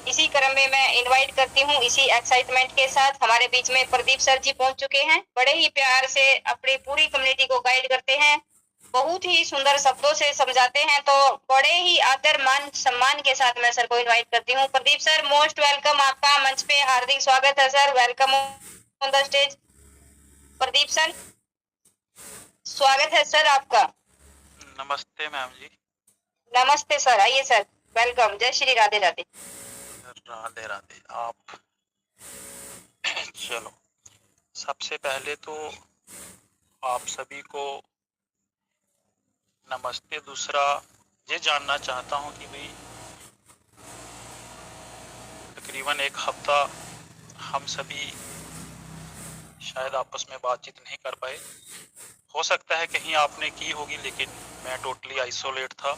इसी क्रम में मैं इनवाइट करती हूँ, इसी एक्साइटमेंट के साथ हमारे बीच में प्रदीप सर जी पहुंच चुके हैं। बड़े ही प्यार से अपनी पूरी कम्युनिटी को गाइड करते हैं, बहुत ही सुंदर शब्दों से समझाते हैं। तो बड़े ही आदर मान सम्मान के साथ मैं सर को इनवाइट करती हूँ। प्रदीप सर, मोस्ट वेलकम, आपका मंच पे हार्दिक स्वागत है sir. Welcome on the stage. Pradeep sir, स्वागत है सर आपका। नमस्ते मैम जी। नमस्ते सर, आइए सर, वेलकम। जय श्री राधे राधे। राधे राधे। आप चलो, सबसे पहले तो आप सभी को नमस्ते। दूसरा ये जानना चाहता हूँ कि भाई तकरीबन एक हफ्ता हम सभी शायद आपस में बातचीत नहीं कर पाए। हो सकता है कहीं आपने की होगी, लेकिन मैं टोटली आइसोलेट था,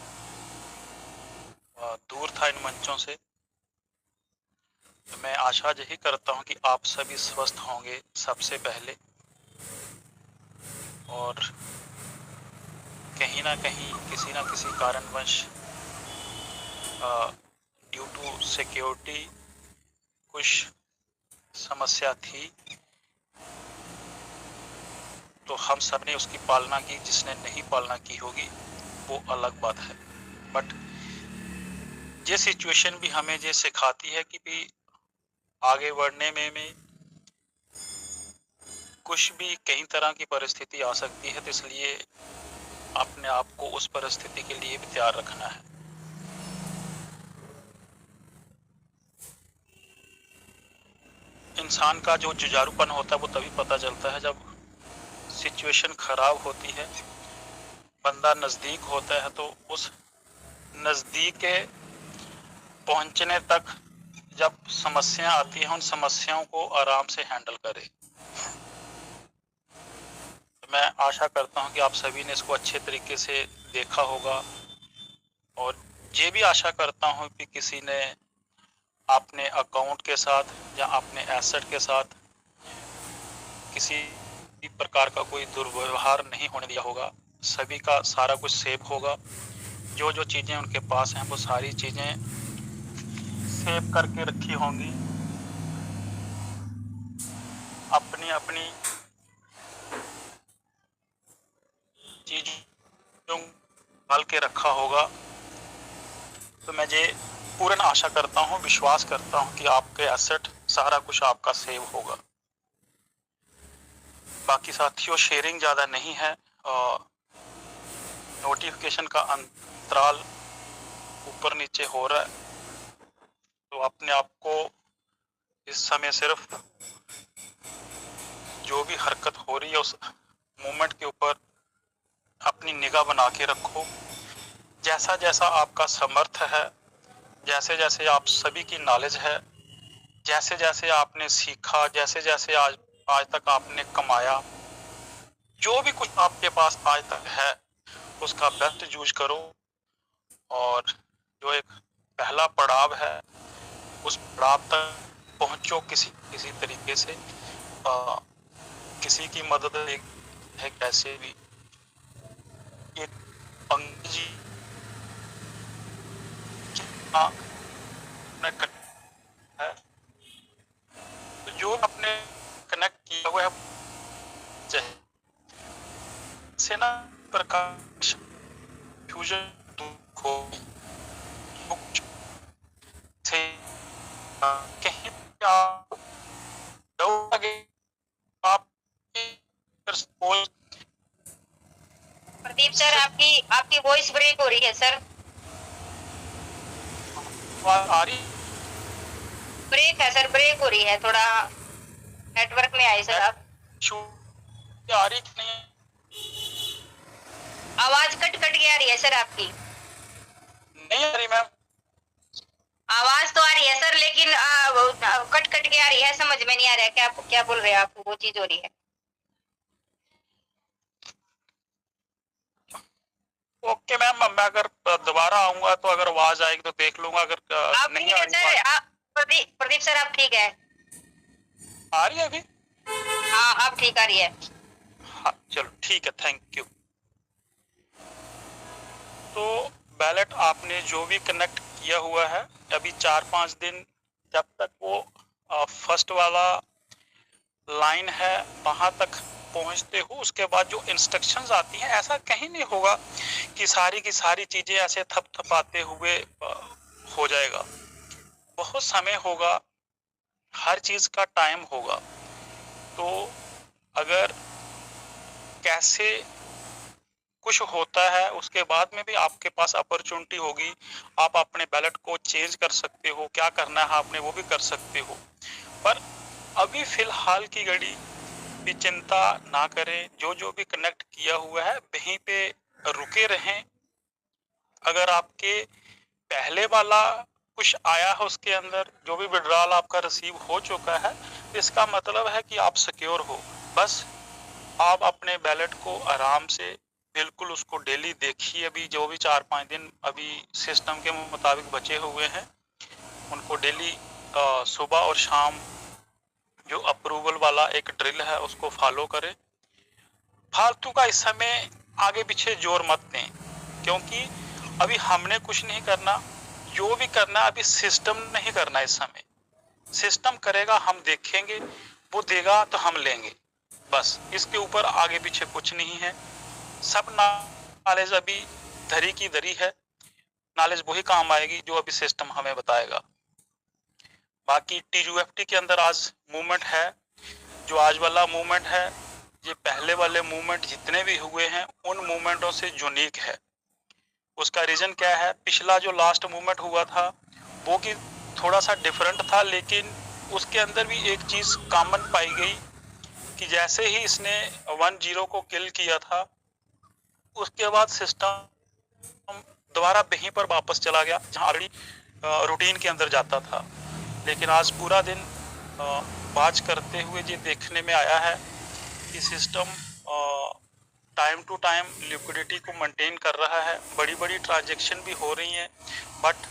दूर था इन मंचों से। तो मैं आशा यही करता हूँ कि आप सभी स्वस्थ होंगे सबसे पहले, और कहीं ना कहीं किसी ना किसी कारणवश ड्यू टू सिक्योरिटी कुछ समस्या थी, तो हम सब ने उसकी पालना की। जिसने नहीं पालना की होगी वो अलग बात है। बट ये सिचुएशन भी हमें ये सिखाती है कि भी आगे बढ़ने में कुछ भी कई तरह की परिस्थिति आ सकती है, तो इसलिए अपने आप को उस परिस्थिति के लिए भी तैयार रखना है। इंसान का जो जुझारूपन होता है वो तभी पता चलता है जब सिचुएशन खराब होती है, बंदा नजदीक होता है, तो उस नजदीक के पहुंचने तक जब समस्या आती है उन समस्याओं को आराम से हैंडल करे। तो मैं आशा करता हूं कि आप सभी ने इसको अच्छे तरीके से देखा होगा, और ये भी आशा करता हूं कि किसी ने अपने अकाउंट के साथ या अपने एसेट के साथ किसी प्रकार का कोई दुर्व्यवहार नहीं होने दिया होगा। सभी का सारा कुछ सेव होगा। जो जो चीजें उनके पास हैं वो सारी चीजें सेव करके रखी होंगी, अपनी अपनी चीजों डाल के रखा होगा। तो मैं ये पूर्ण आशा करता हूँ, विश्वास करता हूँ कि आपके एसेट सारा कुछ आपका सेव होगा। बाकी साथियों, शेयरिंग ज़्यादा नहीं है, नोटिफिकेशन का अंतराल ऊपर नीचे हो रहा है, तो अपने आप को इस समय सिर्फ जो भी हरकत हो रही है उस मोमेंट के ऊपर अपनी निगाह बना के रखो। जैसा जैसा आपका समर्थ है, जैसे जैसे आप सभी की नॉलेज है, जैसे जैसे आपने सीखा, जैसे जैसे आज तक आपने कमाया, जो भी कुछ आपके पास आज तक है उसका बेस्ट यूज करो। और जो एक पहला पड़ाव है उस पड़ाव तक पहुंचो किसी किसी तरीके से। किसी की मदद है कैसे भी। एक पंकज जी ने है, तो जो अपने कनेक्ट किया हुआ है से ना प्रकाश फ्यूजन को से कहीं आप प्रदीप सर, आपकी आपकी वॉइस ब्रेक हो रही है सर। आ रही ब्रेक है सर, ब्रेक हो रही है। थोड़ा नेटवर्क में आए सर आप। आ रही कि नहीं? आवाज कट कट के आ रही है सर आपकी। नहीं आ रही मैम? आवाज तो आ रही है सर, लेकिन कट कट के आ रही है, समझ में नहीं आ रहा है क्या क्या बोल रहे हैं आप। वो चीज हो रही है। ओके मैम, मैं अगर दोबारा आऊंगा तो अगर आवाज आएगी तो देख लूंगा, अगर आप नहीं ठीक है आएगी। सर, आप प्रदीप सर आप ठीक है? आ रही है अभी? हाँ, आप ठीक आ रही है। हाँ चलो ठीक है, थैंक यू। तो बैलेट आपने जो भी कनेक्ट किया हुआ है, अभी 4-5 दिन जब तक वो फर्स्ट वाला लाइन है वहां तक पहुंचते हो, उसके बाद जो इंस्ट्रक्शंस आती हैं, ऐसा कहीं नहीं होगा कि सारी की सारी चीजें ऐसे थपथपाते हुए हो जाएगा। बहुत समय होगा, हर चीज का टाइम होगा। तो अगर कैसे कुछ होता है उसके बाद में भी आपके पास अपॉर्चुनिटी होगी, आप अपने बैलेट को चेंज कर सकते हो, क्या करना है आपने वो भी कर सकते हो। पर अभी फिलहाल की घड़ी भी चिंता ना करें, जो जो भी कनेक्ट किया हुआ है वहीं पे रुके रहें। अगर आपके पहले वाला कुछ आया है, उसके अंदर जो भी विड्रॉल आपका रिसीव हो चुका है, इसका मतलब है कि आप सिक्योर हो। बस आप अपने बैलेट को आराम से बिल्कुल उसको डेली देखिए। अभी जो भी 4-5 दिन अभी सिस्टम के मुताबिक बचे हुए हैं, उनको डेली सुबह और शाम जो अप्रूवल वाला एक ड्रिल है उसको फॉलो करें। फालतू का इस समय आगे पीछे जोर मत दें, क्योंकि अभी हमने कुछ नहीं करना। जो भी करना अभी सिस्टम नहीं करना। इस समय सिस्टम करेगा, हम देखेंगे, वो देगा तो हम लेंगे, बस। इसके ऊपर आगे पीछे कुछ नहीं है। सब नॉलेज अभी धरी की धरी है। नॉलेज वही काम आएगी जो अभी सिस्टम हमें बताएगा। बाकी टीयूएफटी के अंदर आज मूवमेंट है, जो आज वाला मूवमेंट है, ये पहले वाले मूवमेंट जितने भी हुए हैं उन मूवमेंटों से यूनिक है। उसका रीजन क्या है? पिछला जो लास्ट मूवमेंट हुआ था वो कि थोड़ा सा डिफरेंट था, लेकिन उसके अंदर भी एक चीज कॉमन पाई गई कि जैसे ही इसने 1-0 को किल किया था, उसके बाद सिस्टम दोबारा वहीं पर वापस चला गया जहां ऑलरेडी रूटीन के अंदर जाता था। लेकिन आज पूरा दिन बाज करते हुए ये देखने में आया है कि system time to time liquidity को मेंटेन कर रहा है। बड़ी बड़ी ट्रांजैक्शन भी हो रही हैं, बट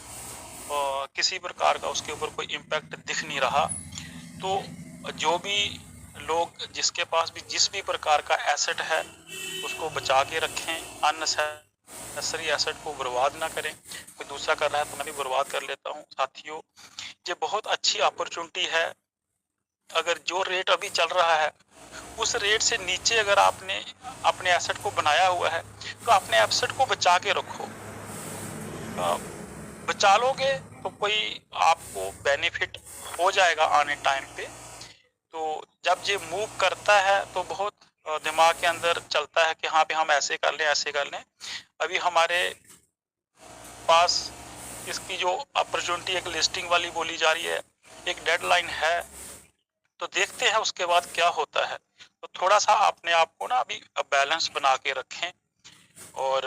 किसी प्रकार का उसके ऊपर कोई इम्पैक्ट दिख नहीं रहा। तो जो भी लोग जिसके पास भी जिस भी प्रकार का एसेट है उसको बचा के रखें, अननेसेसरी एसेट को बर्बाद ना करें। कोई दूसरा कर रहा है तो मैं भी बर्बाद कर लेता हूँ। साथियों, ये बहुत अच्छी अपॉर्चुनिटी है। अगर जो रेट अभी चल रहा है उस रेट से नीचे अगर आपने अपने एसेट को बनाया हुआ है तो अपने एसेट को बचा के रखो। बचा लोगे तो कोई आपको बेनिफिट हो जाएगा आने टाइम पे। तो जब ये मूव करता है तो बहुत दिमाग के अंदर चलता है कि हाँ भी हम ऐसे कर लें, ऐसे कर लें। अभी हमारे पास इसकी जो अपॉर्चुनिटी एक लिस्टिंग वाली बोली जा रही है, एक डेडलाइन है, तो देखते हैं उसके बाद क्या होता है। तो थोड़ा सा अपने आप को ना अभी बैलेंस बना के रखें और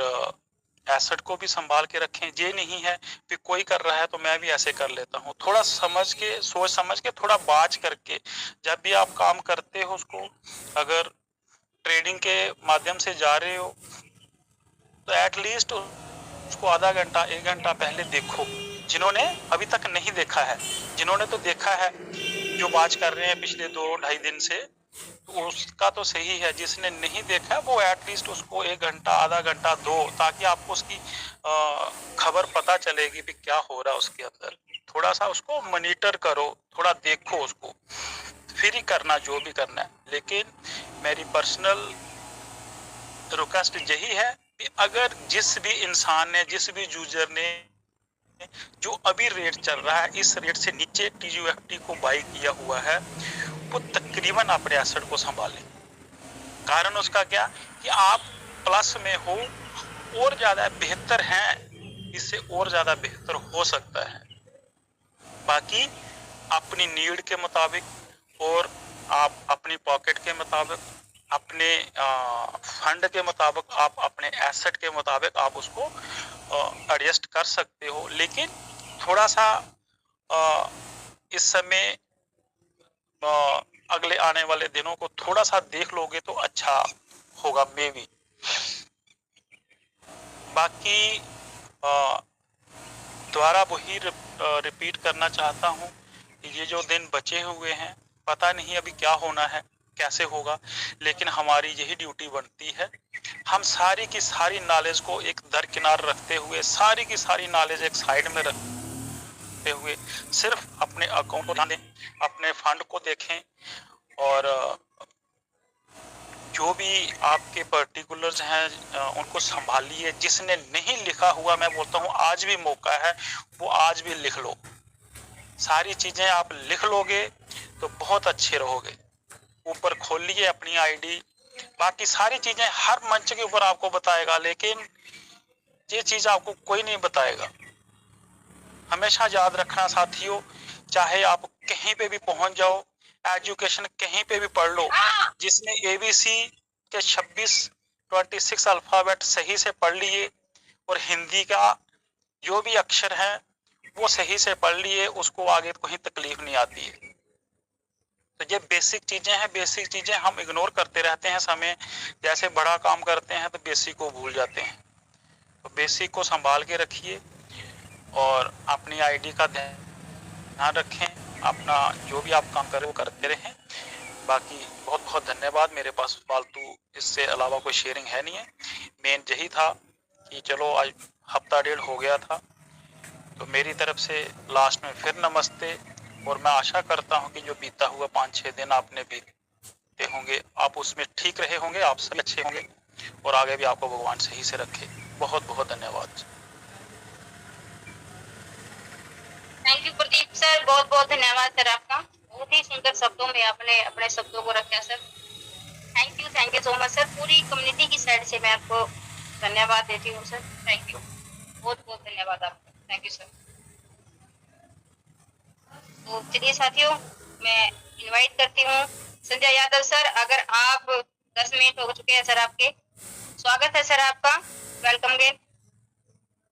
एसेट को भी संभाल के रखें। ये नहीं है कि कोई कर रहा है तो मैं भी ऐसे कर लेता हूँ। थोड़ा समझ के, सोच समझ के, थोड़ा बाज करके जब भी आप काम करते हो उसको, अगर ट्रेडिंग के माध्यम से जा रहे हो तो एटलीस्ट उसको आधा घंटा 1 घंटा पहले देखो। जिन्होंने अभी तक नहीं देखा है, जिन्होंने तो देखा है, जो बाज कर रहे हैं पिछले 2-2.5 दिन से, तो उसका तो सही है। जिसने नहीं देखा है वो एटलीस्ट उसको 1 घंटा आधा घंटा दो, ताकि आपको उसकी खबर पता चलेगी कि क्या हो रहा है उसके अंदर। थोड़ा सा उसको मॉनिटर करो, थोड़ा देखो उसको, फिर ही करना जो भी करना है। लेकिन मेरी पर्सनल रिक्वेस्ट यही है कि अगर जिस भी इंसान ने, जिस भी यूजर ने जो अभी रेट चल रहा है इस रेट से नीचे टीयूएफटी को बाई किया हुआ है, वो तकरीबन अपने एसेट को संभालें। कारण उसका क्या कि आप प्लस में हो और ज्यादा बेहतर हैं, इससे और ज्यादा बेहतर हो सकता है। बाकी अपनी नीड के मुताबिक और आप अपनी पॉकेट के मुताबिक, अपने फंड के मुताबिक, आप अपने एसेट के मुताबिक आप उसको एडजस्ट कर सकते हो। लेकिन थोड़ा सा इस समय अगले आने वाले दिनों को थोड़ा सा देख लोगे तो अच्छा होगा मे बी। बाकी दोबारा वही रिपीट करना चाहता हूँ कि ये जो दिन बचे हुए हैं, पता नहीं अभी क्या होना है, कैसे होगा, लेकिन हमारी यही ड्यूटी बनती है। हम सारी की सारी नॉलेज को एक दरकिनार रखते हुए, सारी की सारी नॉलेज एक साइड में रखते हुए, सिर्फ अपने अपने अकाउंट को ध्यान दें, अपने फंड को देखें, और जो भी आपके पर्टिकुलर्स हैं उनको संभालिए। जिसने नहीं लिखा हुआ, मैं बोलता हूँ आज भी मौका है, वो आज भी लिख लो। सारी चीजें आप लिख लोगे तो बहुत अच्छे रहोगे। ऊपर खोलिए अपनी आईडी, बाकी सारी चीजें हर मंच के ऊपर आपको बताएगा, लेकिन ये चीज आपको कोई नहीं बताएगा। हमेशा याद रखना साथियों, चाहे आप कहीं पे भी पहुंच जाओ, एजुकेशन कहीं पे भी पढ़ लो, जिसने एबीसी के 26 अल्फाबेट सही से पढ़ लिए और हिंदी का जो भी अक्षर है वो सही से पढ़ लिए, उसको आगे कोई तकलीफ नहीं आती है। तो ये बेसिक चीजें हैं, बेसिक चीजें हम इग्नोर करते रहते हैं। समय जैसे बड़ा काम करते हैं तो बेसिक को भूल जाते हैं। तो बेसिक को संभाल के रखिए और अपनी आईडी का ध्यान रखें। अपना जो भी आप काम करें वो करते रहें। बाकी बहुत बहुत धन्यवाद। मेरे पास फालतू इससे अलावा कोई शेयरिंग है नहीं है। मेन यही था कि चलो आज हफ्ता डेढ़ हो गया था, तो मेरी तरफ से लास्ट में फिर नमस्ते। और मैं आशा करता हूं कि जो बीता हुआ 5-6 दिन आपने बीते होंगे, आप उसमें ठीक रहे होंगे, आप सभी अच्छे होंगे और आगे भी आपको भगवान सही से रखे। बहुत बहुत धन्यवाद। थैंक यू प्रदीप सर, बहुत बहुत धन्यवाद सर आपका। बहुत ही सुंदर शब्दों में आपने अपने शब्दों को रखा sir. Thank you so much sir. पूरी कम्युनिटी की साइड से मैं आपको धन्यवाद देती हूँ सर। थैंक यू, बहुत बहुत धन्यवाद आपका। Thank you sir. तो चलिए साथियों, मैं इनवाइट करती हूँ संजय यादव सर। अगर आप 10 मिनट हो चुके हैं सर आपके, स्वागत है सर आपका, welcome get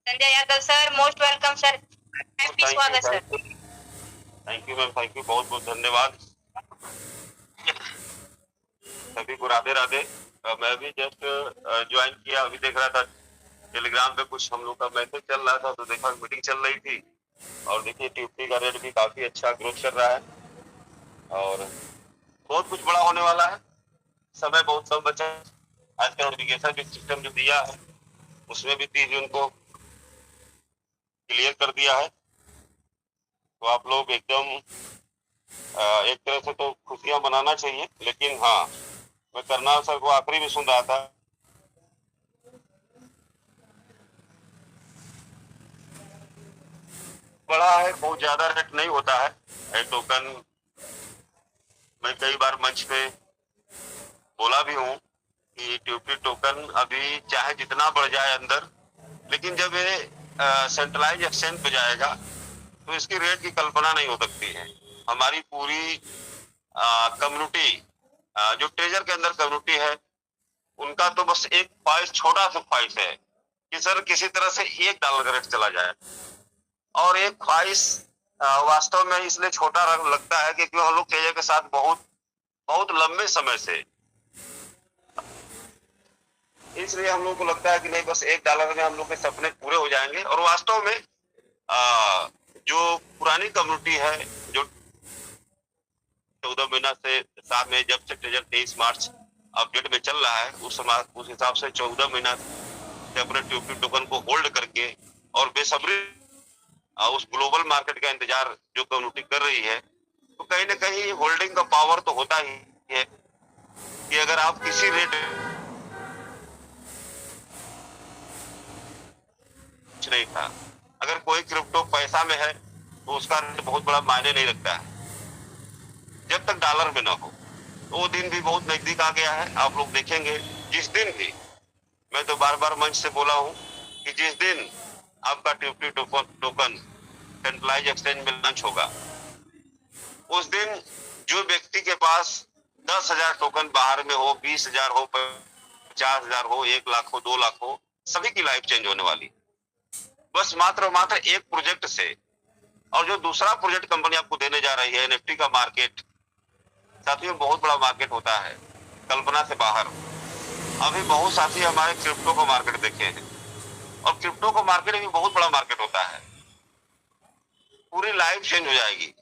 Sanjay Yadav sir, most welcome sir, happy स्वागत sir. Thank you ma'am, thank you, बहुत बहुत धन्यवाद। सभी को राधे राधे। मैं भी जस्ट ज्वाइन किया, अभी देख रहा था टेलीग्राम पे कुछ हम लोग का मैसेज चल रहा था, तो देखा मीटिंग चल रही थी। और देखिए टीपी का रेट भी काफी अच्छा ग्रोथ कर रहा है और बहुत कुछ बड़ा होने वाला है। समय बहुत कम बचा है। आज का नोटिफिकेशन भी सिस्टम जो दिया है उसमें भी 30 जून को क्लियर कर दिया है। तो आप लोग एकदम एक तरह से तो खुशियां मनाना चाहिए, लेकिन हाँ, मैं करनाल सर को आखिरी में सुन रहा था, बड़ा है, बहुत ज्यादा रेट नहीं होता है टोकन। मैं कई बार मंच पे बोला भी हूँ कि टीपी टोकन अभी चाहे जितना बढ़ जाए अंदर, लेकिन जब ये सेंट्रलाइज एक्सचेंज पे जाएगा तो इसकी रेट की कल्पना नहीं हो सकती है। हमारी पूरी कम्युनिटी, जो ट्रेजर के अंदर कम्युनिटी है, उनका तो बस एक ख्वाहिश, छोटा सा ख्वाहिश है कि सर किसी तरह से $1 का रेट चला जाए। और एक ख्वाहिश वास्तव में इसलिए छोटा लगता है क्योंकि हम लोग ट्रेजर के साथ बहुत बहुत लंबे समय से, इसलिए हम लोग को लगता है कि नहीं, बस $1 में हम लोग के सपने पूरे हो जाएंगे। और वास्तव में जो पुरानी कम्युनिटी है, जो 14 महीना से साथ में, जब से ट्रेजर 23 मार्च अपडेट में चल रहा है, उस हिसाब से 14 महीना से अपने टीपी टोकन को होल्ड करके और बेसब्री उस ग्लोबल मार्केट का इंतजार जो कम्युनिटी कर रही है, तो कहीं ना कहीं होल्डिंग का पावर तो होता ही है कि अगर आप किसी रेट कुछ नहीं था, अगर कोई क्रिप्टो पैसा में है तो उसका रेट बहुत बड़ा मायने नहीं रखता है जब तक डॉलर में ना हो। तो वो दिन भी बहुत नजदीक आ गया है। आप लोग देखेंगे जिस दिन भी, मैं तो बार बार मंच से बोला हूं कि जिस दिन आपका टीपी टोकन सेंट्रलाइज एक्सचेंज में लॉन्च होगा, उस दिन जो व्यक्ति के पास 10,000 टोकन बाहर में हो, 20,000 हो, 50,000 हो, 1 लाख हो, 2 लाख हो, सभी की लाइफ चेंज होने वाली, बस मात्र एक प्रोजेक्ट से। और जो दूसरा प्रोजेक्ट कंपनी आपको देने जा रही है, एनएफटी का मार्केट, साथियों बहुत बड़ा मार्केट होता है, कल्पना से बाहर। अभी बहुत साथी हमारे क्रिप्टो को मार्केट देखे हैं, और क्रिप्टो को मार्केट भी बहुत बड़ा मार्केट होता है, पूरी लाइफ चेंज हो जाएगी।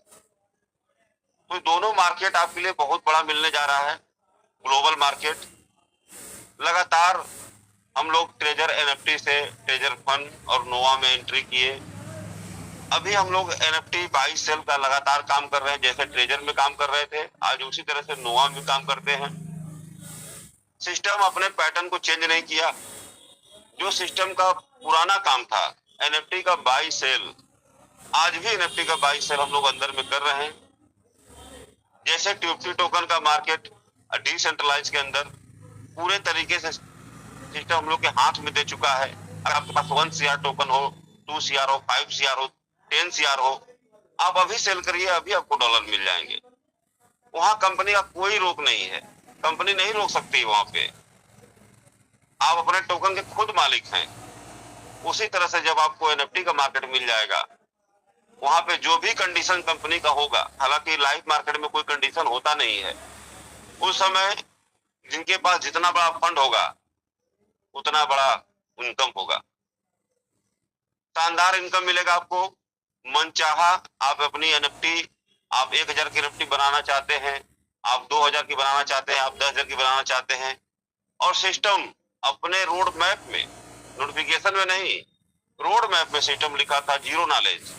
तो दोनों मार्केट आपके लिए बहुत बड़ा मिलने जा रहा है, ग्लोबल मार्केट। लगातार हम लोग ट्रेजर एनएफटी से ट्रेजर फंड और नोवा में एंट्री किए, अभी हम लोग एनएफटी बाई सेल का लगातार काम कर रहे हैं, जैसे ट्रेजर में काम कर रहे थे, आज उसी तरह से नोवा में काम करते हैं। सिस्टम अपने पैटर्न को चेंज नहीं किया। जो सिस्टम का पुराना काम था एनएफटी का बाई सेल, आज भी एनएफटी का बाई सेल हम लोग अंदर में कर रहे हैं। जैसे ट्यूबटी टोकन का मार्केट डिसेंट्रलाइज के अंदर पूरे तरीके से सिस्टम हम लोग के हाथ में दे चुका है। अगर आपके पास 1 CR टोकन हो, 2 CR हो, 5 CR हो, 10 CR हो, आप अभी सेल करिए, अभी आपको डॉलर मिल जाएंगे। वहां कंपनी का कोई रोक नहीं है, कंपनी नहीं रोक सकती वहां पे। आप अपने टोकन के खुद मालिक हैं। उसी तरह से जब आपको एनएफटी का मार्केट मिल जाएगा, वहां पे जो भी कंडीशन कंपनी का होगा, हालांकि लाइव मार्केट में कोई कंडीशन होता नहीं है, उस समय जिनके पास जितना बड़ा फंड होगा उतना बड़ा इनकम होगा, शानदार इनकम मिलेगा आपको। मनचाहा आप अपनी एनएफटी, आप 1000 की एनएफटी बनाना चाहते हैं, आप 2000 की बनाना चाहते हैं, आप 10,000 की बनाना चाहते हैं, और सिस्टम अपने रोड मैप में, नोटिफिकेशन में नहीं, रोड मैप में सिस्टम लिखा था जीरो नॉलेज।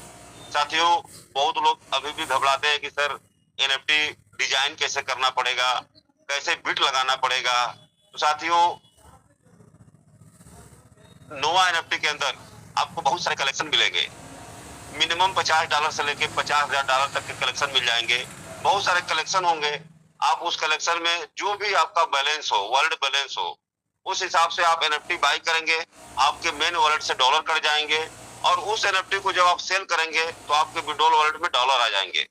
साथियों, बहुत लोग अभी भी घबराते हैं कि सर एनएफटी डिजाइन कैसे करना पड़ेगा, कैसे बिट लगाना पड़ेगा। तो साथियों, नोवा एनएफटी के अंदर आपको बहुत सारे कलेक्शन मिलेंगे। मिनिमम $50 से लेके $50,000 तक के कलेक्शन मिल जाएंगे। बहुत सारे कलेक्शन होंगे। आप उस कलेक्शन में जो भी आपका बैलेंस हो, वर्ल्ड बैलेंस हो, उस हिसाब से आप एनएफटी बाई करेंगे, आपके मेन वॉलेट से डॉलर कट जाएंगे, और उस एनएफटी को जब आप सेल करेंगे तो आपके विड्रॉल वॉलेट में डॉलर आ जाएंगे।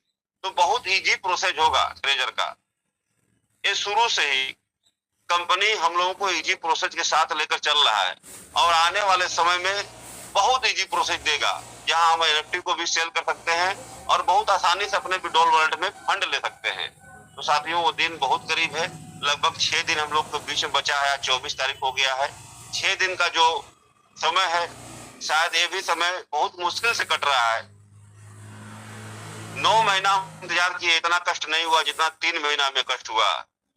तो बहुत इजी प्रोसेस होगा ट्रेजर का। ये शुरू से ही कंपनी हम लोगों को इजी प्रोसेस के साथ लेकर चल रहा है, और आने वाले समय में बहुत इजी प्रोसेस देगा, जहां हम एनएफटी को भी सेल कर सकते हैं और बहुत आसानी से अपने विड्रॉल वॉलेट में फंड ले सकते हैं। तो साथियों, वो दिन बहुत करीब है, लगभग 6 दिन हम लोग के बीच में बचा है। 24 तारीख हो गया है। 6 दिन का जो समय है, शायद ये भी समय बहुत मुश्किल से कट रहा है। 9 महीना इंतजार किए, इतना कष्ट नहीं हुआ जितना 3 महीना में कष्ट हुआ।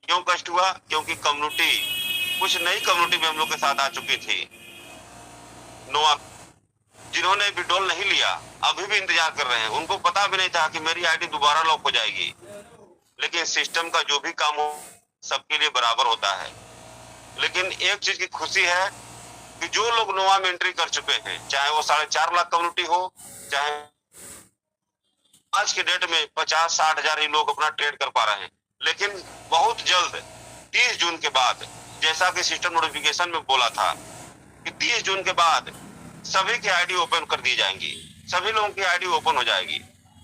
क्यों कष्ट हुआ? क्योंकि कम्युनिटी, कुछ नई कम्युनिटी भी हम लोग के साथ आ चुकी थी। नोवा जिन्होंने विड्रॉल नहीं लिया, अभी भी इंतजार कर रहे हैं। उनको पता भी नहीं था कि मेरी आईडी दोबारा लॉक हो जाएगी। लेकिन सिस्टम का जो भी काम हो सबके लिए बराबर होता है। लेकिन एक चीज की खुशी है कि जो लोग नोवा में एंट्री कर चुके हैं, चाहे वो 4.5 लाख कम्युनिटी हो, चाहे आज के डेट में 50-60 हजार ही लोग अपना ट्रेड कर पा रहे हैं। लेकिन बहुत जल्द 30 जून के बाद, जैसा कि सिस्टम नोटिफिकेशन में बोला था कि 30 जून के बाद सभी की आईडी ओपन कर दी जाएंगी, सभी लोगों की आईडी ओपन हो जाएगी।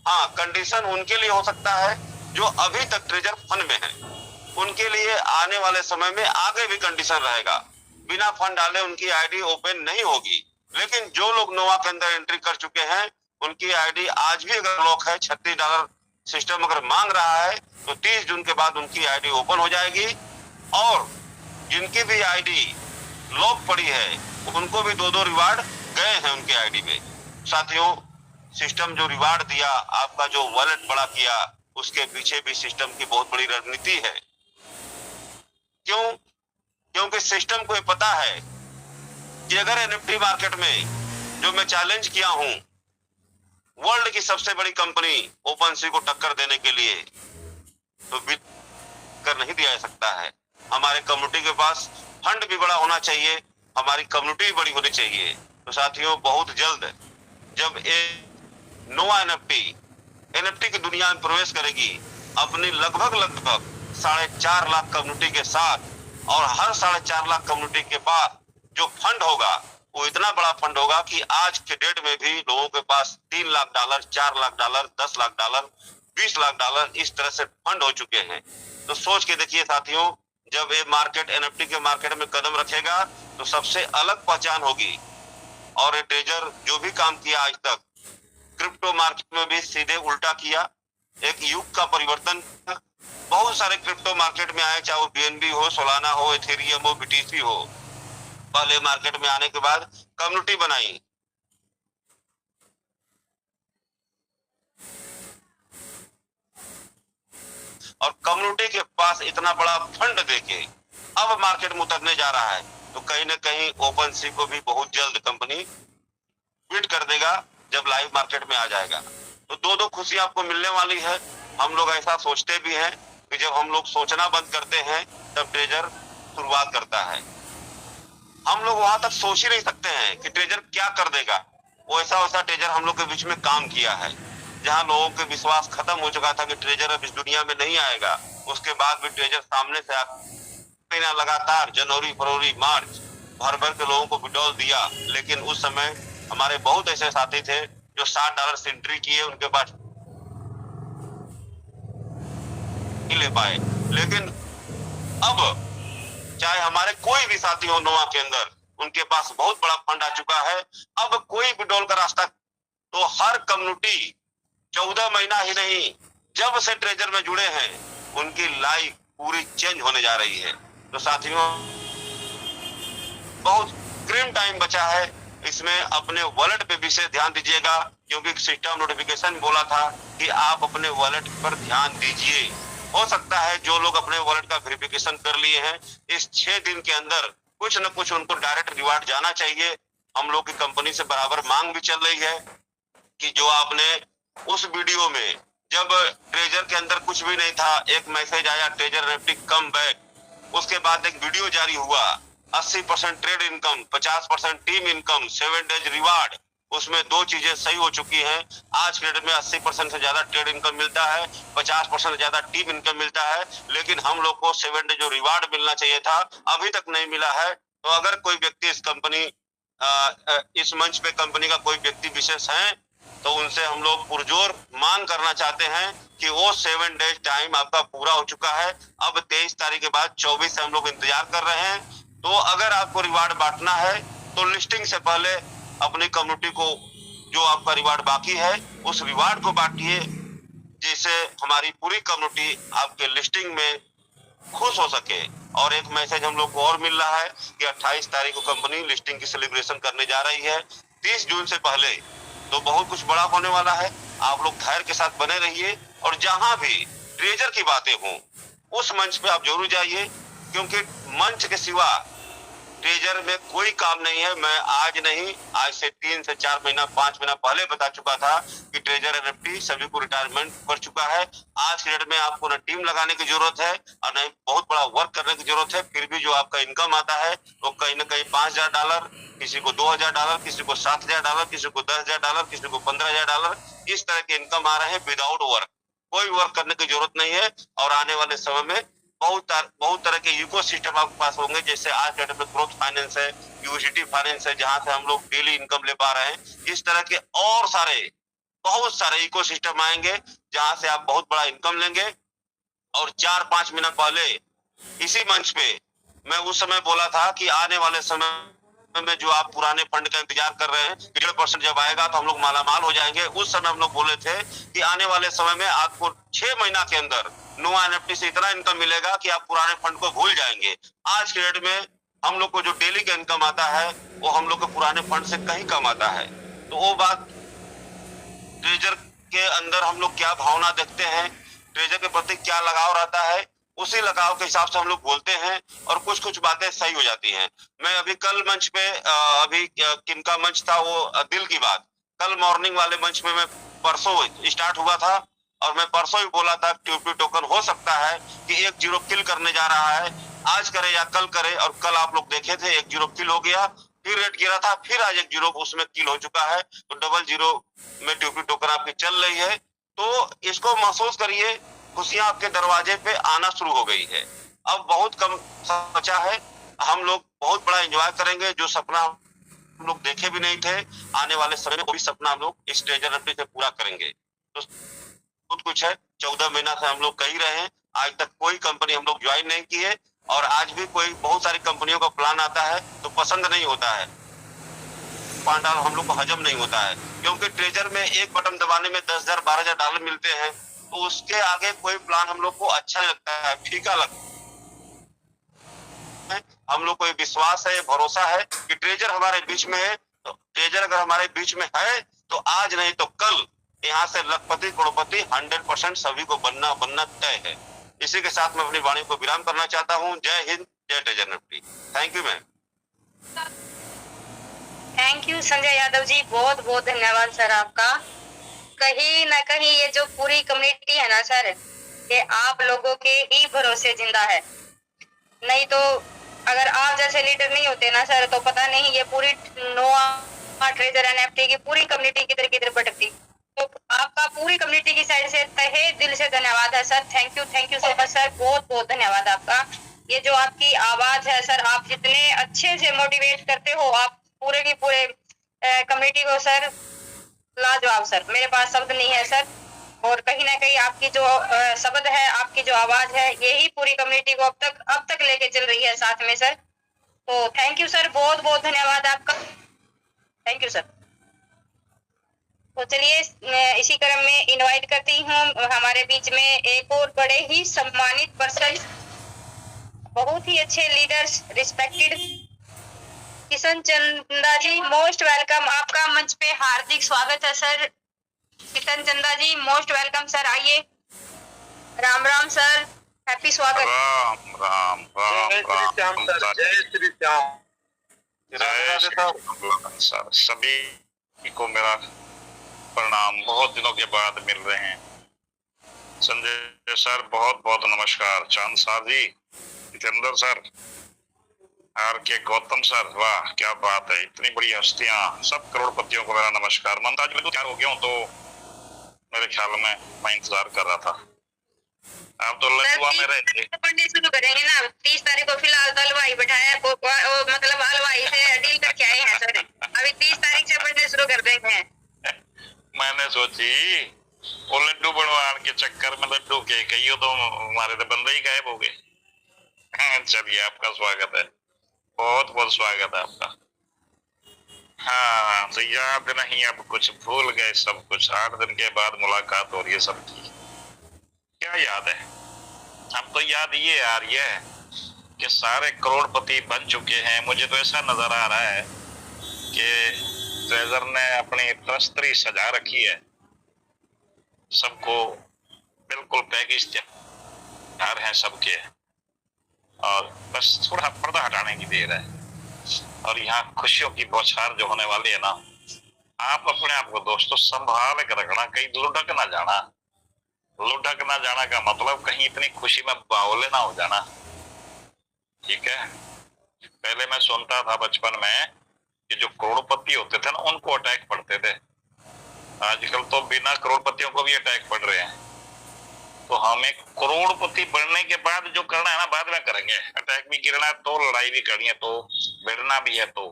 हाँ, कंडीशन उनके लिए हो सकता है जो अभी तक ट्रेजर फंड में है, उनके लिए आने वाले समय में आगे भी कंडीशन रहेगा। बिना फंड डाले उनकी आईडी ओपन नहीं होगी। लेकिन जो लोग नोवा के अंदर एंट्री कर चुके हैं, उनकी आईडी आज भी अगर लॉक है, $36 सिस्टम अगर मांग रहा है, तो 30 जून के बाद उनकी आईडी ओपन हो जाएगी। और जिनकी भी आईडी लॉक पड़ी है, उनको भी 2-2 रिवार्ड गए हैं उनके आईडी में। साथियों, सिस्टम जो रिवार्ड दिया, आपका जो वॉलेट बड़ा किया, उसके पीछे भी सिस्टम की बहुत बड़ी रणनीति है। क्यों? क्योंकि सिस्टम को ये पता है कि अगर एनएफटी मार्केट में जो मैं चैलेंज किया हूं, वर्ल्ड की सबसे बड़ी कंपनी ओपनसी को टक्कर देने के लिए, तो कर नहीं दिया जा सकता है। हमारे कम्युनिटी के पास फंड भी बड़ा होना चाहिए, हमारी कम्युनिटी भी बड़ी होनी चाहिए। तो साथियों, बहुत जल्द जब नोवा एनएफटी की दुनिया में प्रवेश करेगी, अपनी लगभग 4.5 लाख कम्युनिटी के साथ, और हर 4.5 लाख कम्युनिटी के बाद जो फंड होगा, वो इतना बड़ा फंड होगा कि आज के डेट में भी लोगों के पास $3 लाख, $4 लाख, $10 लाख, $20 लाख इस तरह से फंड हो चुके हैं। तो सोच के देखिए साथियों, जब ये मार्केट एनएफटी के मार्केट में कदम रखेगा तो सबसे अलग पहचान होगी। और ये ट्रेजर जो भी काम किया आज तक, क्रिप्टो मार्केट में भी सीधे उल्टा किया, एक युग का परिवर्तन। बहुत सारे क्रिप्टो मार्केट में आए, चाहे वो बीएनबी हो, सोलाना हो, इथेरियम हो, बीटीसी हो। पहले मार्केट में आने के बाद कम्युनिटी बनाई, और कम्युनिटी के पास इतना बड़ा फंड देके अब मार्केट में उतरने जा रहा है। तो कहीं ना कहीं ओपनसी को भी बहुत जल्द कंपनी बीट कर देगा, जब लाइव मार्केट में आ जाएगा। तो दो दो खुशी आपको मिलने वाली है। हम लोग ऐसा सोचते भी हैं कि जब हम लोग सोचना बंद करते हैं तब ट्रेजर शुरुआत करता है। हम लोग वहां तक सोच ही नहीं सकते हैं कि ट्रेजर क्या कर देगा। वैसा वैसा ट्रेजर हम लोग के बीच में काम किया है, जहां लोगों के विश्वास खत्म हो चुका था कि ट्रेजर अब इस दुनिया में नहीं आएगा। उसके बाद भी ट्रेजर सामने से महीना लगातार जनवरी फरवरी मार्च भर भर के लोगों को विड्रॉल दिया। लेकिन उस समय हमारे बहुत ऐसे साथी थे जो $60 से एंट्री किए, उनके पास नहीं ले पाए। लेकिन अब चाहे हमारे कोई भी साथी हो नोवा के अंदर, उनके पास बहुत बड़ा फंड आ चुका है। अब कोई विड्रॉल का रास्ता, तो हर कम्युनिटी 14 महीना ही नहीं, जब से ट्रेजर में जुड़े हैं उनकी लाइफ पूरी चेंज होने जा रही है। तो साथियों, बहुत क्रीम टाइम बचा है, इसमें अपने वॉलेट पे विशेष ध्यान दीजिएगा, क्योंकि सिस्टम नोटिफिकेशन बोला था कि आप अपने वॉलेट पर ध्यान दीजिए। हो सकता है जो लोग अपने वॉलेट का वेरिफिकेशन कर लिए हैं, इस 6 दिन के अंदर कुछ न कुछ उनको डायरेक्ट रिवार्ड जाना चाहिए। हम लोग की कंपनी से बराबर मांग भी चल रही है कि जो आपने उस वीडियो में, जब ट्रेजर के अंदर कुछ भी नहीं था, एक मैसेज आया ट्रेजर निफ्टी कम बैक, उसके बाद एक वीडियो जारी हुआ 80% trade income, 50% team income, 7 days reward, उसमें दो चीजें सही हो चुकी हैं। आज के डेट में 80% से ज्यादा ट्रेड इनकम मिलता है, 50% से ज्यादा टीम इनकम मिलता है। लेकिन हम लोग को 7 डे जो रिवार्ड मिलना चाहिए था अभी तक नहीं मिला है। तो अगर कोई व्यक्ति इस मंच पे कंपनी का कोई व्यक्ति विशेष है, तो उनसे हम लोग पुरजोर मांग करना चाहते हैं कि वो 7 डेज टाइम आपका पूरा हो चुका है। अब 23 तारीख के बाद 24 से हम लोग इंतजार कर रहे हैं। तो अगर आपको रिवार्ड बांटना है तो लिस्टिंग से पहले अपनी कम्युनिटी को जो आपका रिवार्ड बाकी है उस रिवार्ड को बांटिए, जिससे हमारी पूरी कम्युनिटी आपके लिस्टिंग में खुश हो सके। और एक मैसेज हम लोग को और मिल रहा है कि 28 तारीख को कंपनी लिस्टिंग की सेलिब्रेशन करने जा रही है, 30 जून से पहले। तो बहुत कुछ बड़ा होने वाला है। आप लोग धैर्य के साथ बने रहिए, और जहां भी ट्रेजर की बातें हों उस मंच पे आप जरूर जाइए, क्योंकि मंच के सिवा ट्रेजर में कोई काम नहीं है। मैं आज नहीं, आज से 3 से 4 महीना 5 महीना पहले बता चुका था कि ट्रेजर एनएफटी सभी को रिटायरमेंट कर चुका है। आज के डेट में आपको न टीम लगाने की जरूरत है और न बहुत बड़ा वर्क करने की जरूरत है। फिर भी जो आपका इनकम आता है वो कहीं ना कहीं $5000, किसी को $2000, किसी को $7000, किसी को $10000, किसी को $15000, इस तरह के इनकम आ रहे हैं विदाउट वर्क। कोई वर्क करने की जरूरत नहीं है। और आने वाले समय में बहुत तरह के इकोसिस्टम आपके पास होंगे, जैसे आज के डेट में ग्रोथ फाइनेंस है, यूजिटी फाइनेंस है, जहां से हम लोग डेली इनकम ले पा रहे हैं। इस तरह के और बहुत सारे इकोसिस्टम आएंगे जहां से आप बहुत बड़ा इनकम लेंगे। और 4-5 महीना पहले इसी मंच पे मैं उस समय बोला था कि आने वाले समय में जो आप पुराने फंड का इंतजार कर रहे हैं, 1.5% जब आएगा तो हम लोग मालामाल हो जाएंगे। उस समय हम लोग बोले थे कि आने वाले समय में आपको 6 महीना के अंदर नोवा एनएफटी से इतना इनकम मिलेगा कि आप पुराने फंड को भूल जाएंगे। आज के डेट में हम लोग को जो डेली का इनकम आता है वो हम लोग को पुराने फंड से कहीं कम आता है। तो वो बात, ट्रेजर के अंदर हम लोग क्या भावना देखते हैं, ट्रेजर के प्रति क्या लगाव रहता है, उसी लगाव के हिसाब से हम लोग बोलते हैं और कुछ कुछ बातें सही हो जाती हैं। मैं अभी कल मंच पे, अभी किनका मंच था वो, दिल की बात, कल मॉर्निंग वाले मंच में मैं परसों स्टार्ट हुआ था और मैं परसों ही बोला था ट्यूपी टोकन हो सकता है कि 1-0 किल करने जा रहा है, आज करे या कल करे। और कल आप लोग देखे थे 1-0 किल हो गया, फिर रेट गिरा था, फिर आज 1-0 उसमें किल हो चुका है। तो 0-0 में ट्यूपी टोकन आपकी चल रही है। तो इसको महसूस करिए, खुशियां आपके दरवाजे पे आना शुरू हो गई है। अब बहुत कम बचा है, हम लोग बहुत बड़ा एंजॉय करेंगे। जो सपना हम लोग देखे भी नहीं थे, आने वाले समय में वो भी सपना हम लोग इस ट्रेजर एनएफटी से पूरा करेंगे। तो बहुत कुछ है, 14 महीना से हम लोग कही रहे हैं, आज तक कोई कंपनी हम लोग ज्वाइन नहीं की है। और आज भी कोई, बहुत सारी कंपनियों का प्लान आता है तो पसंद नहीं होता है, पांडाल हम लोग को हजम नहीं होता है, क्योंकि ट्रेजर में एक बटन दबाने में $10,000 $12,000 मिलते हैं। तो उसके आगे कोई प्लान हम लोग को अच्छा लगता है, फीका लगता है। हम लोग को विश्वास है, भरोसा है कि ट्रेजर हमारे बीच में है। तो ट्रेजर अगर हमारे बीच में है तो आज नहीं तो कल यहाँ से लखपति करोड़पति 100% सभी को बनना तय है। इसी के साथ मैं अपनी वाणी को विराम करना चाहता हूँ। जय हिंद, जय treasure NFT. Thank you ma'am. Thank you Sanjay Yadav ji, बहुत बहुत धन्यवाद सर आपका। कहीं ना कहीं ये जो पूरी कम्युनिटी है ना सर, ये आप लोगों के ही भरोसे जिंदा है। नहीं तो अगर आप जैसे लीडर नहीं होते ना सर, तो पता नहीं ये पूरी नोआ ट्रेजर एनएफटी की पूरी कम्युनिटी किधर किधर भटकती। तो आपका पूरी कम्युनिटी की साइड से तहे दिल से धन्यवाद है sir. Thank you so much sir, बहुत बहुत धन्यवाद आपका। ये जो आपकी आवाज है सर, आप जितने अच्छे से मोटिवेट करते हो आप पूरे की पूरे कम्युनिटी को सर, लाजवाब सर, मेरे पास शब्द नहीं है सर। और कहीं ना कहीं आपकी जो शब्द है, आपकी जो आवाज है, यही पूरी कम्युनिटी को अब तक लेके चल रही है साथ में सर। तो थैंक यू सर, बहुत बहुत धन्यवाद आपका। Thank you sir. तो चलिए इसी क्रम में इनवाइट करती हूँ हमारे बीच में एक और बड़े ही सम्मानित पर्सन, बहुत ही अच्छे लीडर्स, रिस्पेक्टेड किशन चंदा जी, मोस्ट वेलकम। आपका मंच पे हार्दिक स्वागत है सर। किशन चंदा जी मोस्ट वेलकम सर, आइए। राम राम सर, हैप्पी स्वागत। राम राम राम जय श्री श्याम सर, जय श्री श्याम। जय श्री राम सर, सभी को मेरा प्रणाम। बहुत दिनों के बाद मिल रहे हैं। संजय सर बहुत बहुत नमस्कार। Chand sir ji, Jitendra sir, R K Gautam sir, वाह क्या बात है, इतनी बड़ी हस्तियां, सब करोड़पतियों को मेरा नमस्कार। ममता जी मैं तो तैयार हो गया हूँ, तो मेरे ख्याल में मैं इंतजार कर रहा था। आप तो लखुआ में रहे थे। पढ़ने शुरू करेंगे ना 30 तारीख को। फिलहाल तो हलवाई बैठाया, मतलब हलवाई से डील करके आए हैं सर। अभी 30 तारीख से पढ़ने शुरू कर देंगे। मैंने सोची वो लड्डू बनवाने के चक्कर में लड्डू के कहियो तो हमारे तो बंदे ही गायब हो गए। चलिए आपका स्वागत है, बहुत बहुत स्वागत है आपका। हाँ तो याद नहीं, अब कुछ भूल गए सब कुछ। 8 दिन के बाद मुलाकात हो रही है सबकी। क्या याद है? अब तो याद ये आ रही है कि सारे करोड़पति बन चुके हैं। मुझे तो ऐसा नजर आ रहा है कि ट्रेजर ने अपनी तस्तरी सजा रखी है, सबको बिल्कुल पैकेज तैयार है सबके, और बस थोड़ा पर्दा हटाने की देर है। और यहाँ खुशियों की बौछार जो होने वाली है ना, आप अपने आप को दोस्तों संभाल कर रखना, कहीं लुढ़क ना जाना। लुढ़क ना जाना का मतलब कहीं इतनी खुशी में बावले ना हो जाना, ठीक है। पहले मैं सुनता था बचपन में कि जो करोड़पति होते थे ना उनको अटैक पड़ते थे। आजकल तो बिना करोड़पतियों को भी अटैक पड़ रहे हैं। तो हमें करोड़पति बनने के बाद जो करना है ना बाद में करेंगे। अटैक भी गिरना है तो, लड़ाई भी करनी है तो, भिड़ना भी है तो,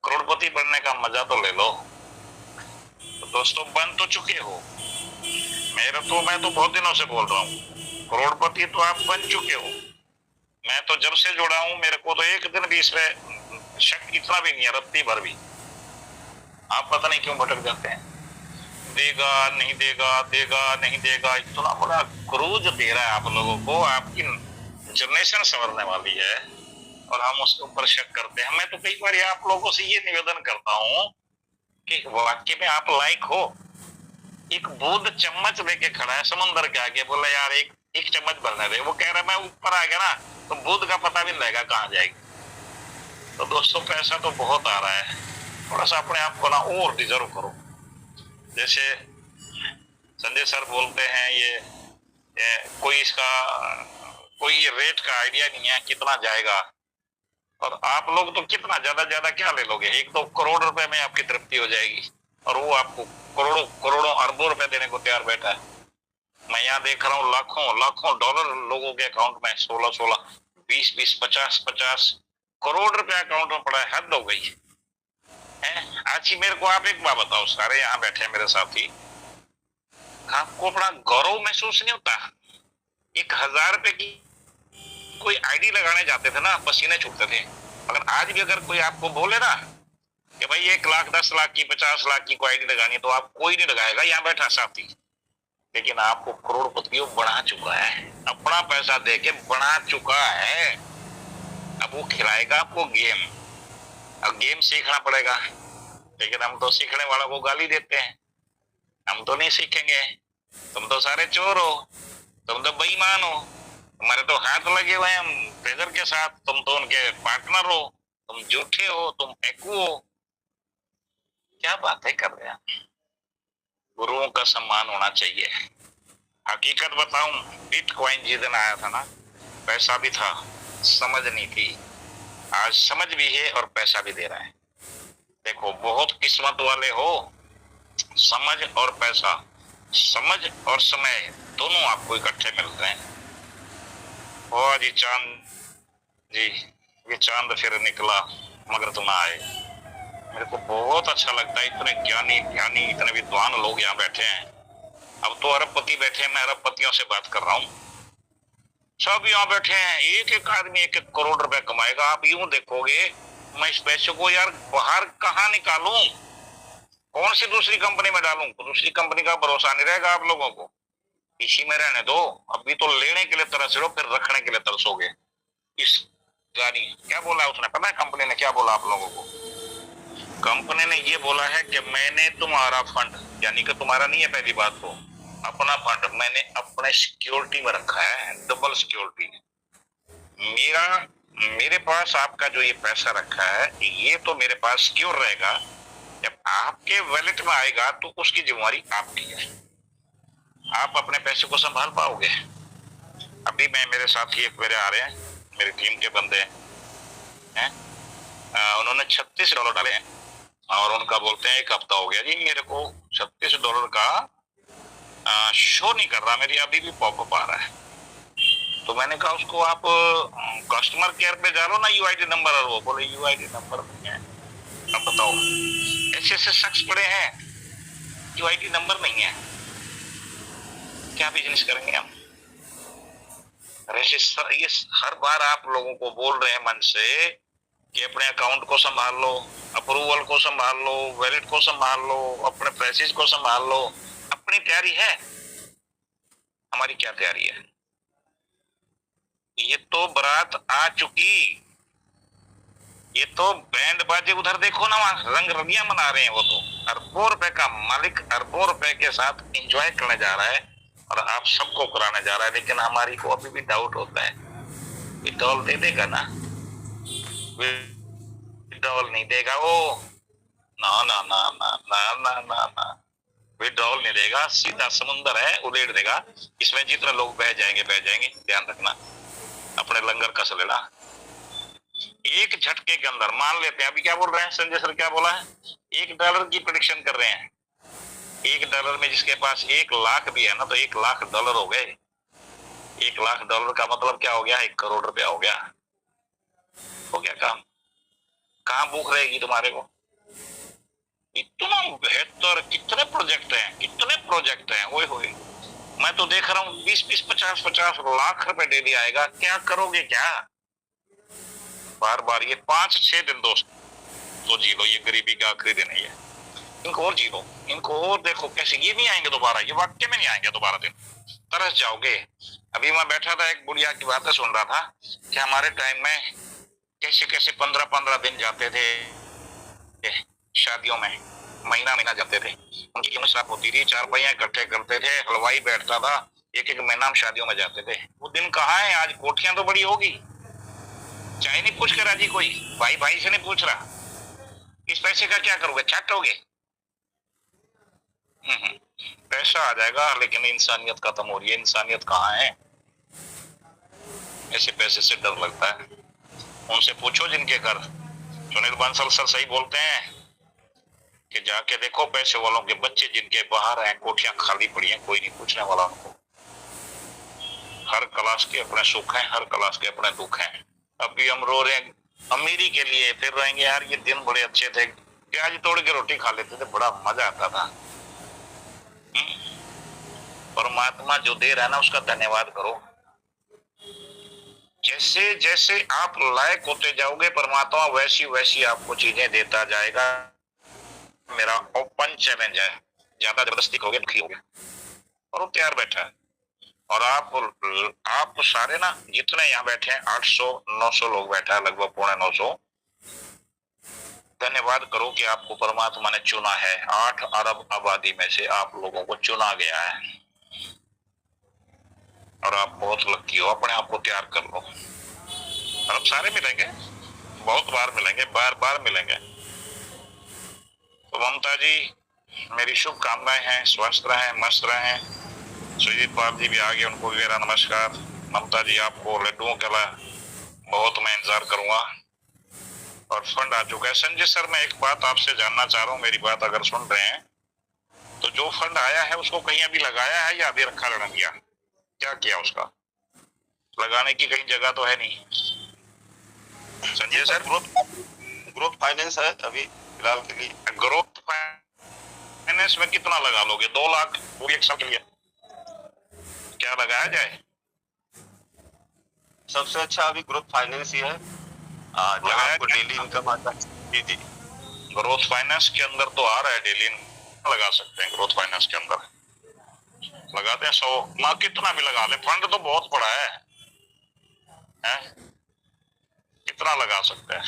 करोड़पति बनने का मजा तो ले लो। तो दोस्तों बन तो चुके हो, मैं तो बहुत दिनों से बोल रहा हूँ, करोड़पति तो आप बन चुके हो। मैं तो जब से जुड़ा हूं मेरे को तो एक दिन भी इसमें शक इतना भी नहीं है, रत्ती भर भी। आप पता नहीं क्यों भटक जाते हैं। देगा नहीं देगा, देगा नहीं देगा, इतना बड़ा क्रूज दे रहा है आप लोगों को। आपकी जनरेशन संवरने वाली है और हम उसके ऊपर शक करते हैं। मैं तो कई बार आप लोगों से ये निवेदन करता हूँ कि वाकई में आप लायक हो। एक बूंद चम्मच लेके खड़ा है समुद्र के आगे, बोला यार एक चम्मच भरने दे, वो कह रहा मैं ऊपर आ गया ना तो बूंद का पता भी नहीं लगेगा कहाँ जाएगी। तो दोस्तों पैसा तो बहुत आ रहा है, थोड़ा सा अपने आप को ना और डिजर्व करो। जैसे संजय सर बोलते हैं ये कोई इसका कोई ये रेट का आइडिया नहीं है कितना जाएगा, और आप लोग तो कितना ज्यादा क्या ले लोगे। 1-2 करोड़ रुपए में आपकी तृप्ति हो जाएगी, और वो आपको करोड़ों अरबों रुपए देने को तैयार बैठा है। मैं यहाँ देख रहा हूँ लाखों डॉलर लोगों के अकाउंट में, 16 20 50 करोड़ रुपए अकाउंट में पड़ा है। हद हो गई है। आज ही मेरे को आप एक बात बताओ, सारे यहाँ बैठे हैं मेरे साथी, आपको अपना गौरव महसूस नहीं होता? 1000 रुपए की कोई आईडी लगाने जाते थे ना, पसीने छूटते थे। अगर आज भी अगर कोई आपको बोले ना कि भाई 1 लाख 10 लाख की 50 लाख की कोई आईडी लगानी, तो आप कोई नहीं लगाएगा यहाँ बैठा साथी। लेकिन आपको करोड़पतियों बढ़ा चुका है, अपना पैसा देके बढ़ा चुका है। अब वो खिलाएगा आपको गेम, अब गेम सीखना पड़ेगा। लेकिन हम तो सीखने वालों को गाली देते हैं, हम तो नहीं सीखेंगे। तुम तो सारे चोर हो, तुम तो बेईमान हो, हमारे तो हाथ लगे हुए हैं हम ट्रेजर के साथ, तुम तो उनके पार्टनर हो, तुम झूठे हो, तुम फेंकू हो। क्या बातें कर रहे हैं। गुरुओं का सम्मान होना चाहिए। हकीकत बताऊं, बिटकॉइन जिस दिन आया था ना, पैसा भी था, समझ नहीं थी। आज समझ भी है और पैसा भी दे रहा है। देखो, बहुत किस्मत वाले हो। समझ और पैसा, समझ और समय दोनों आपको इकट्ठे मिलते हैं। ओ जी चांद जी, ये चांद फिर निकला मगर तुम ना आए। मेरे को बहुत अच्छा लगता है, इतने ज्ञानी ज्ञानी इतने विद्वान लोग यहाँ बैठे हैं। अब तो अरबपति बैठे हैं, मैं अरबपतियों से बात कर रहा हूँ। सब यहाँ बैठे हैं, एक एक आदमी 1-1 करोड़ रुपए कमाएगा। आप यूं देखोगे, मैं इस पैसे को यार बाहर कहाँ निकालूं, कौन सी दूसरी कंपनी में डालूं? दूसरी कंपनी का भरोसा नहीं रहेगा आप लोगों को। इसी में रहने दो। अभी तो लेने के लिए तरस रहे हो, फिर रखने के लिए तरसोगे। इस गाड़ी क्या बोला उसने, पता है कंपनी ने क्या बोला आप लोगों को? कंपनी ने ये बोला है कि मैंने तुम्हारा फंड, यानी कि तुम्हारा नहीं है, पहली बात तो अपना फंड मैंने अपने सिक्योरिटी में रखा है, डबल सिक्योरिटी। मेरे पास आपका जो ये पैसा रखा है, ये तो मेरे पास सिक्योर रहेगा। जब आपके वॉलेट में आएगा तो उसकी जिम्मेवारी आपकी है। आप अपने पैसे को संभाल पाओगे? अभी मेरे साथी एक मेरे आ रहे हैं, मेरी टीम के बंदे हैं, उन्होंने $36 डाले हैं और उनका बोलते हैं 1 हफ्ता हो गया जी, मेरे को $36 का शो नहीं कर रहा, मेरी अभी भी पॉपअप आ रहा है। तो मैंने कहा उसको आप कस्टमर केयर पे डालो ना यूआईडी नंबर, और वो बोले यूआईडी नंबर नहीं है। अब बताओ, ऐसे ऐसे शख्स पड़े हैं, यूआईडी नंबर नहीं है, क्या बिजनेस करेंगे हम? ये हर बार आप लोगों को बोल रहे हैं मन से कि अपने अकाउंट को संभाल लो, अप्रूवल को संभाल लो, वैलेट को संभाल लो, अपने पैसेज को संभाल लो। अपनी तैयारी है, हमारी क्या तैयारी है? ये तो बारात आ चुकी, ये तो बैंड बाजे उधर देखो ना, वहां रंग रंगियां मना रहे हैं। वो तो अरबों रुपए का मालिक अरबों रुपए के साथ एंजॉय करने जा रहा है और आप सबको कराने जा रहा है। लेकिन हमारी को अभी भी डाउट होता है, विड्रॉल दे देगा ना? विड्रॉल नहीं देगा वो, ना ना ना ना ना ना ना ना, विड्रॉल नहीं देगा, सीधा समुंदर है, उड़ेड़ देगा। इसमें जितने लोग बह जाएंगे बह जाएंगे, ध्यान रखना, अपने लंगर कस लेना। एक झटके के अंदर मान लेते हैं, अभी क्या बोल रहे हैं संजय सर, क्या बोला है? $1 की प्रेडिक्शन कर रहे हैं। $1 में जिसके पास 1 लाख भी है ना, तो $1 लाख हो गए। $1 लाख का मतलब क्या हो गया? 1 करोड़ रुपया हो गया। हो गया काम। कहाँ भूख रहेगी तुम्हारे को? इतना बेहतर, कितने प्रोजेक्ट हैं, कितने प्रोजेक्ट हैं, ओए होए। मैं तो देख रहा हूँ 20-20, 50-50 लाख रुपए डेली आएगा। क्या करोगे क्या? बार बार ये 5-6 दिन दोस्त तो जी लो, ये गरीबी का आखिरी दिन है। इनको और जी लो, इनको और देखो कैसे, ये नहीं आएंगे दोबारा, ये वाक्य में नहीं आएंगे दोबारा दिन, तरस जाओगे। अभी मैं बैठा था, एक बुढ़िया की बातें सुन रहा था कि हमारे टाइम में कैसे कैसे 15-15 दिन जाते थे शादियों में, महीना महीना जाते थे। उनकी मुश्किल होती थी, 4 पहिया इकट्ठे करते थे, हलवाई बैठता था, 1-1 महीना हम शादियों में जाते थे। वो दिन कहाँ है? आज कोठियां तो बड़ी होगी, चाहे नहीं पूछ कर राजी कोई, भाई भाई से नहीं पूछ रहा। इस पैसे का क्या करोगे? चाटोगे? पैसा आ जाएगा, लेकिन इंसानियत खत्म हो रही है। इंसानियत कहाँ है? ऐसे पैसे से डर लगता है। उनसे पूछो जिनके घर, सुनील बंसल सर सही बोलते हैं कि जाके देखो पैसे वालों के बच्चे जिनके बाहर हैं, कोठियां खाली पड़ी हैं, कोई नहीं पूछने वाला उनको। हर क्लास के अपने सुख हैं, हर क्लास के अपने दुख हैं। अभी हम रो रहे हैं अमीरी के लिए, फिर रहेंगे यार ये दिन बड़े अच्छे थे, प्याज तोड़ के रोटी खा लेते थे, बड़ा मजा आता था। परमात्मा जो दे रहा है ना, उसका धन्यवाद करो। जैसे जैसे आप लायक होते जाओगे, परमात्मा वैसी वैसी आपको चीजें देता जाएगा। मेरा ओपन चैलेंज है, ज्यादा जबरदस्ती करोगे दुखी होगे। और वो तैयार बैठा है। और आप सारे ना जितने यहाँ बैठे हैं, 800-900 लोग बैठा है, लगभग 950। धन्यवाद करो कि आपको परमात्मा ने चुना है। 8 अरब आबादी में से आप लोगों को चुना गया है और आप बहुत लकी हो। अपने आप को तैयार कर लो। और अब सारे मिलेंगे, बहुत बार मिलेंगे, बार बार मिलेंगे। तो ममता जी मेरी शुभकामनाएं हैं, स्वस्थ रहें, मस्त रहें। सुजीत बाब जी भी आ गए, उनको भी मेरा नमस्कार। ममता जी आपको लड्डुओं का बहुत मैं इंतजार करूंगा। और फंड आ चुका है। संजय सर मैं एक बात आपसे जानना चाह रहा हूँ, मेरी बात अगर सुन रहे हैं तो जो फंड आया है उसको कहीं अभी लगाया है या अभी रखा गया, क्या किया उसका? लगाने की कहीं जगह तो है नहीं संजय सर? ग्रोथ फाइनेंस है अभी फिलहाल के लिए। ग्रोथ फाइनेंस में कितना लगा लोगे? 2 लाख पूरी एक साल के लिए क्या लगाया जाए? सबसे अच्छा अभी ग्रोथ फाइनेंस ही है, जहाँ आपको डेली इनकम आता है। जी जी, ग्रोथ फाइनेंस के अंदर तो आ रहा है डेली, लगा सकते हैं ग्रोथ फाइनेंस के अंदर, लगाते हैं 100 माँ, कितना भी लगा ले, फंड तो बहुत बड़ा है? कितना लगा सकते हैं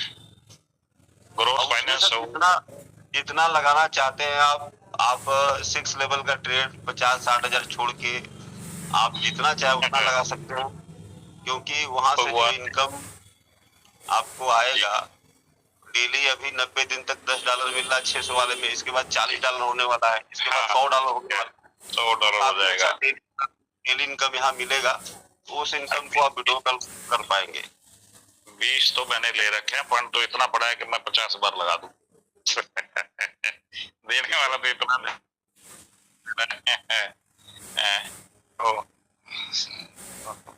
ग्रोथ फाइनेंस? जितना लगाना चाहते हैं आप 6 लेवल का ट्रेड 50-60 हजार छोड़ के आप जितना चाहे उतना लगा सकते हैं, क्योंकि वहां से जो इनकम आपको आएगा डेली, अभी 90 दिन तक $10 मिल रहा है 600 वाले में, इसके बाद $40 होने वाला है, इसके बाद $100 होने वाला है, $100 हो जाएगा। डेली इनकम यहाँ मिलेगा, तो उस इनकम को आप विड्रॉ कर पाएंगे। 20 तो मैंने ले रखे हैं, फंड तो इतना बड़ा है कि मैं 50 बार लगा दूं। देने वाला तो इतना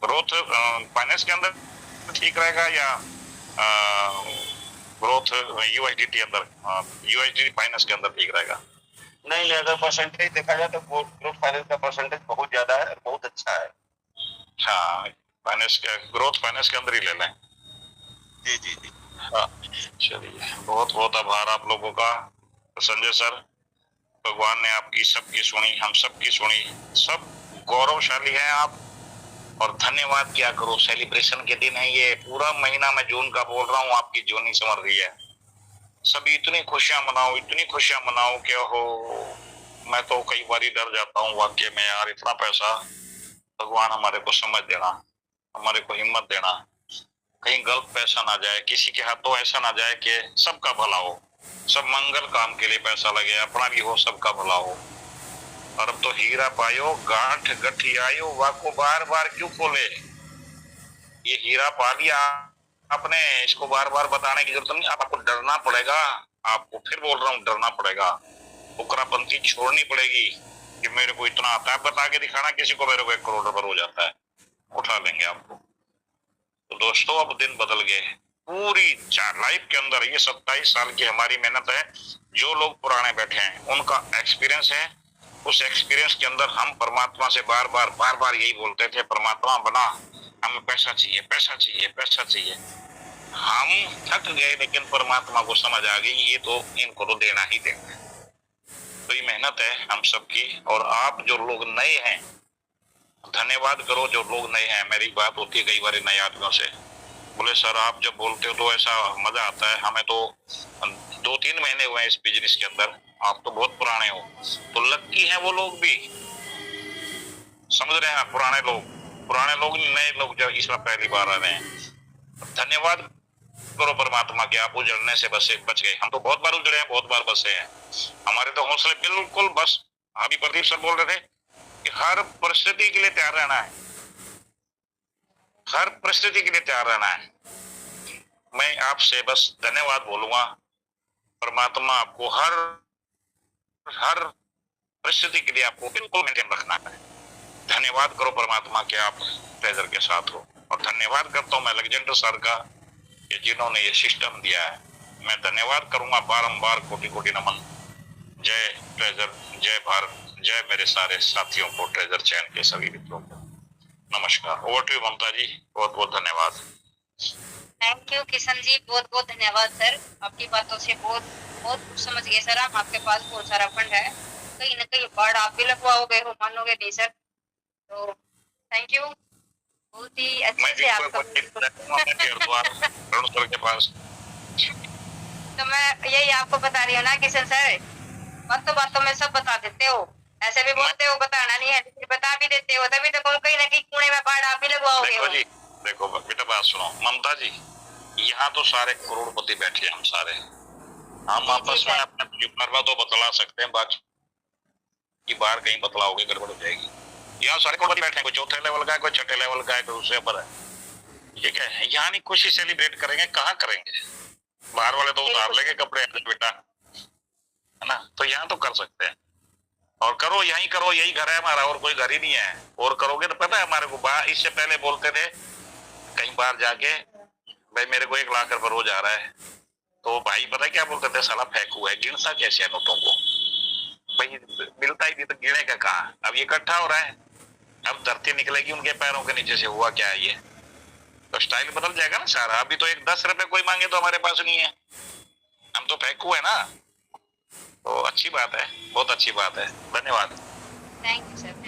ग्रोथ फाइनेंस के अंदर ठीक रहेगा या ग्रोथ यूएसडीटी अंदर, यूएसडी फाइनेंस के अंदर ठीक रहेगा? नहीं, अगर परसेंटेज देखा जाए तो ग्रोथ फाइनेंस का परसेंटेज बहुत ज्यादा है, बहुत अच्छा है। हाँ, फाइनेंस के, ग्रोथ फाइनेंस के अंदर ही ले लें। जी जी जी, हाँ चलिए, बहुत बहुत आभार आप लोगों का। तो संजय सर, भगवान ने आपकी सबकी सुनी, हम सबकी सुनी, सब गौरवशाली हैं आप, और धन्यवाद क्या करो। सेलिब्रेशन के दिन है ये, पूरा महीना मैं जून का बोल रहा हूँ, आपकी जून ही समझ रही है। सभी इतनी खुशियां मनाओ, इतनी खुशियां मनाओ, क्या हो, मैं तो कई बार डर जाता हूँ वाकई में यार, इतना पैसा। भगवान हमारे को समझ देना, हमारे को हिम्मत देना, कहीं गलत पैसा ना जाए, किसी के हाथों ऐसा ना जाए कि सबका भला हो, सब मंगल काम के लिए पैसा लगे, अपना भी हो, सबका भला हो। और अब तो हीरा पायो गांठ गठी आयो, वाको बार बार क्यों खोले। ये हीरा पा लिया आपने, इसको बार बार बताने की जरूरत नहीं। आपको डरना पड़ेगा, आपको फिर बोल रहा हूँ, डरना पड़ेगा, उकरापंती छोड़नी पड़ेगी कि मेरे को इतना आता है। बता के दिखाना किसी को, मेरे को 1 करोड़ रुपए हो जाता है, उठा लेंगे आपको। तो दोस्तों अब दिन बदल गए, पूरी लाइफ के अंदर ये 27 साल की हमारी मेहनत है। जो लोग पुराने बैठे हैं उनका एक्सपीरियंस है, उस एक्सपीरियंस के अंदर हम परमात्मा से बार बार यही बोलते थे, परमात्मा बना, हमें पैसा चाहिए, पैसा चाहिए, पैसा चाहिए। हम थक गए, लेकिन परमात्मा को समझ आ गई ये तो इनको तो देना ही देना है। तो ये मेहनत है हम सबकी। और आप जो लोग नए हैं, धन्यवाद करो जो लोग नए हैं। मेरी बात होती है कई बार नए आदमियों से, बोले सर आप जब बोलते हो तो ऐसा मजा आता है, हमें तो 2-3 महीने हुए हैं इस बिजनेस के अंदर, आप तो बहुत पुराने हो। तो लक्की हैं वो लोग भी, समझ रहे हैं, पुराने लोग नए लोग जो इसमें पहली बार आ रहे हैं। धन्यवाद करो परमात्मा के, आप उजड़ने से बच गए। हम तो बहुत बार उजड़े हैं, बहुत बार बसे हैं, हमारे तो हौसले बिल्कुल बस। अभी प्रदीप सर बोल रहे थे कि हर परिस्थिति के लिए तैयार रहना है, हर परिस्थिति के लिए तैयार रहना है। मैं आपसे बस धन्यवाद बोलूंगा, परमात्मा आपको हर परिस्थिति के लिए आपको बिल्कुल मेंटेन रखना है। धन्यवाद करो परमात्मा के, आप ट्रेजर के साथ हो। और धन्यवाद करता हूं मैं अलेक्जेंडर सर का कि जिन्होंने ये सिस्टम दिया है। मैं धन्यवाद करूंगा बारंबार, कोटि कोटि नमन। जय ट्रेजर, जय भारत, जय मेरे सारे साथियों को, ट्रेजर चैन के सभी मित्रों को नमस्कार। ओवर टू यू ममता जी, बहुत बहुत धन्यवाद। थैंक यू किशन जी, बहुत बहुत धन्यवाद सर। आपकी बातों से बहुत कुछ समझ गए सर हम। आपके पास बहुत सारा फंड है, कहीं ना कहीं बाढ़ आप भी लगवाओगे हो, मानोगे नहीं सर। तो थैंक यू, बहुत ही अच्छे से आपका के पास। तो मैं यही आपको बता रही हूँ ना किशन सर, बातों में सब बता देते हो, ऐसे भी बोलते हो बताना नहीं है, बता भी देते हो, तभी तो कहीं ना कहीं कुएं में बाढ़ आप भी लगवाओगे। देखो जी, देखो बेटा बात सुनो, ममता जी यहाँ तो सारे करोड़पति बैठे हैं, हम सारे हम जी, आपस जी, में सर। अपने परिवार तो बतला सकते हैं, बाकी की बार कहीं बतलाओगे गड़बड़ हो जाएगी। यहाँ सारे को बैठे हैं, कोई चौथे लेवल का है, कोई छठे लेवल का है, कोई उससे ऊपर है, ठीक है। यहाँ नहीं खुशी सेलिब्रेट करेंगे, कहाँ करेंगे? बाहर वाले तो उतार लेंगे कपड़े अपने बेटा, है ना। तो यहाँ तो कर सकते हैं, और करो, यही करो, यही घर है हमारा, और कोई घर ही नहीं है। और करोगे तो पता है हमारे को बाहर इससे पहले बोलते थे कहीं बाहर जाके, भाई मेरे को 1 लाख रुपए रोज आ रहा है, तो भाई पता है क्या बोलते थे, साला फेंकू है, गिनता कैसे है नोटों को, भाई मिलता ही नहीं तो गिनेगा कहाँ। अब ये इकट्ठा हो रहा है, अब धरती निकलेगी उनके पैरों के नीचे से, हुआ क्या है ये, तो स्टाइल बदल जाएगा ना सारा। अभी तो 10 रुपए कोई मांगे तो हमारे पास नहीं है, हम तो फेंकू है ना। तो अच्छी बात है, बहुत अच्छी बात है, धन्यवाद। Thank you sir, thank